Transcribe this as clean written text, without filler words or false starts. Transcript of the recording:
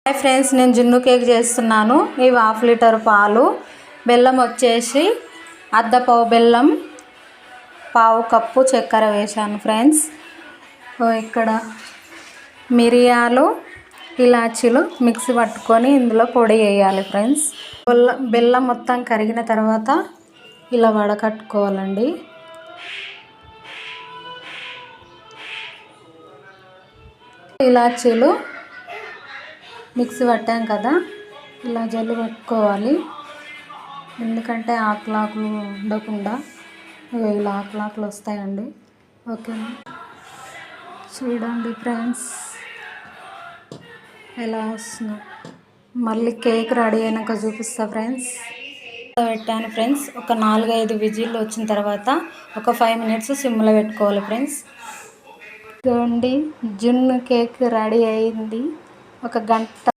Hi friends, నేను జున్ను cake చేస్తున్నాను. ఇవి 1/2 లీటర్ పాలు, బెల్లం వచ్చేసి అర్ధపావు బెల్లం, పావు కప్పు చక్కెర వేసాను ఫ్రెండ్స్. ఇక్కడ మిరియాలు, ఇలాచీలు మిక్సీ పట్టుకొని ఇందులో పొడి వేయాలి ఫ్రెండ్స్. బెల్లం మొత్తం కరిగిన తర్వాత ఇలా వడకట్టుకోవాలండి. ఇలాచీలు మిక్సీ పట్టాం కదా, ఇలా జల్లి పట్టుకోవాలి. ఎందుకంటే ఆకులు ఉండకుండా ఇలా ఆకులు వస్తాయండి. ఓకే, చూడండి ఫ్రెండ్స్ ఎలా వస్తుందో. మళ్ళీ కేక్ రెడీ అయినాక చూపిస్తా ఫ్రెండ్స్. పెట్టాను ఫ్రెండ్స్. ఒక 4-5 విజిల్లు వచ్చిన తర్వాత ఒక 5 మినిట్స్ సిమ్లో పెట్టుకోవాలి ఫ్రెండ్స్. చూడండి, జున్ను కేక్ రెడీ అయింది. ఒక గంట